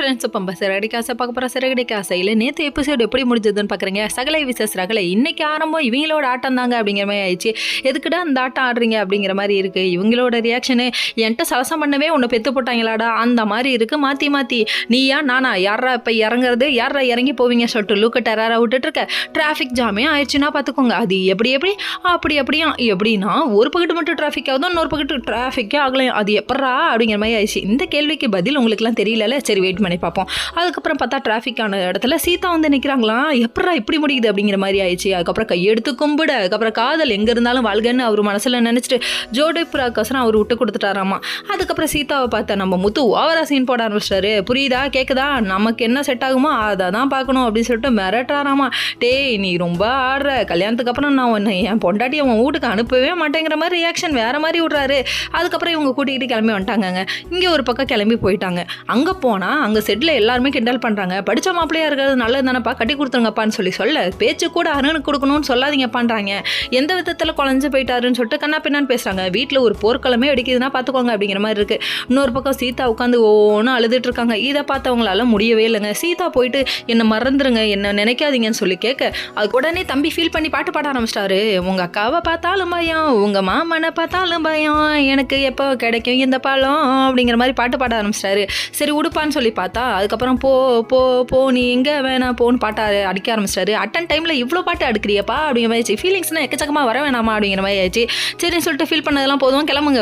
Friends, இப்போ சிறகடி காசை பார்க்க போகிற சிறகடி காசையில் நேற்று எபிசோடு எப்படி முடிஞ்சதுன்னு பார்க்குறீங்க. சகலை விசஸ் ரகலை இன்னைக்கு ஆரம்பம் இவங்களோட ஆட்டம் தாங்க அப்படிங்கிற மாதிரி ஆயிடுச்சு. எதுக்குடா அந்த ஆட்டம் ஆடுறீங்க அப்படிங்கிற மாதிரி இருக்குது. இவங்களோட ரியாக்ஷனு என்கிட்ட சலசம் பண்ணவே ஒன்று பெற்று போட்டாங்களாடா அந்த மாதிரி இருக்குது. மாற்றி மாற்றி நீயா நானா யாரா இப்போ இறங்குறது யாரா இறங்கி போவீங்க சொல்லிட்டு லூக்க டெராரா விட்டுட்டுருக்க. டிராஃபிக் ஜாமே ஆயிடுச்சுன்னா பார்த்துக்கோங்க. அது எப்படி எப்படின்னா ஒரு பக்கத்து மட்டும் டிராஃபிக் ஆகுதோ இன்னொரு பக்கத்து டிராஃபிக்கே ஆகலையும். அது எப்படா அப்படிங்கிற மாதிரி ஆயிடுச்சு. இந்த கேள்விக்கு பதில் உங்களுக்குலாம் தெரியல. சரி வெயிட் பண்ணி பார்ப்போம். அதுக்கப்புறம் பார்த்தா டிராஃபிக்கான இடத்துல சீதா வந்து நிற்கிறாங்களாம். எப்படா இப்படி முடியுது அப்படிங்கிற மாதிரி ஆயிடுச்சு. அதுக்கப்புறம் கையெடுத்து கும்பிட, அதுக்கப்புறம் காதல் எங்கே இருந்தாலும் வாழ்கன்னு அவர் மனசில் நினச்சிட்டு ஜோடி புறாக்கோசரம் அவர் விட்டு கொடுத்துட்டாராமா. அதுக்கப்புறம் சீதாவை பார்த்தா நம்ம முத்து ஓவரா சீன் போட ஆரம்பிச்சிட்டாரு. புரியுதா கேட்குதா, நமக்கு என்ன செட் ஆகுமோ அதை தான் பார்க்கணும் அப்படின்னு சொல்லிட்டு மிரட்டுறாராமா. டேய் நீ ரொம்ப ஆடுற, கல்யாணத்துக்கு அப்புறம் நான் உன்னை என் பொண்டாட்டி அவன் வீட்டுக்கு அனுப்பவே மாட்டேங்கிற மாதிரி ரியாக்ஷன் வேற மாதிரி விட்றாரு. அதுக்கப்புறம் இவங்க கூட்டிகிட்டு கிளம்பி வந்துட்டாங்க. இங்கே ஒரு பக்கம் கிளம்பி போயிட்டாங்க. அங்கே போனால் அங்கே செட்டில் எல்லாருமே கிண்டல் பண்ணுறாங்க. படித்த மாப்பிள்ளையா இருக்கிறது நல்லது தானேப்பா, கட்டி கொடுத்துருங்கப்பான்னு சொல்ல பேச்சு கூட அருணுக்கு கொடுக்கணும்னு சொல்லாதீங்கப்பான்றாங்க. எந்த விதத்தில் குழஞ்சு போயிட்டாருன்னு சொல்லிட்டு கண்ணா பின்னான்னு பேசுகிறாங்க. வீட்டில் ஒரு போர்க்களமே வெடிக்குதுன்னா பார்த்துக்கோங்க அப்படிங்கிற மாதிரி இருக்குது. இன்னொரு பக்கம் சீதா உட்காந்து ஒன்று அழுதுட்டு இருக்காங்க. இதை பார்த்தவங்களால முடியவே இல்லைங்க. சீதா போயிட்டு என்னை மறந்துருங்க, என்ன நினைக்காதீங்கன்னு சொல்லி கேட்க அது உடனே தம்பி ஃபீல் பண்ணி பாட்டு பாட ஆரம்பிச்சிட்டாரு. உங்கள் அக்காவை பார்த்தாலும் பயம், உங்கள் மாமனை பார்த்தாலும் பயம், எனக்கு எப்போ கிடைக்கும் இந்த பாலம் அப்படிங்கிற மாதிரி பாட்டு பாட ஆரம்பிச்சிட்டாரு. சரி உடுப்பான்னு சொல்லி பார்த்தா அதுக்கப்புறம் போ போ போ நீ எங்கே வேணாம் போன்னு பாட்டை அடிக்க ஆரம்பிச்சிட்டாரு. அட்டன் டைமில் இவ்வளோ பாட்டு அடுக்கிறியப்பா அப்படிங்கிற மாதிரி ஆயிடுச்சு. ஃபீலிங்ஸ்னால் எக்கச்சக்கமாக வர வேணாமா அப்படிங்கிற மாதிரி ஆயிடுச்சு. சரின்னு சொல்லிட்டு ஃபீல் பண்ணதெல்லாம் போதும், கிளம்புங்க.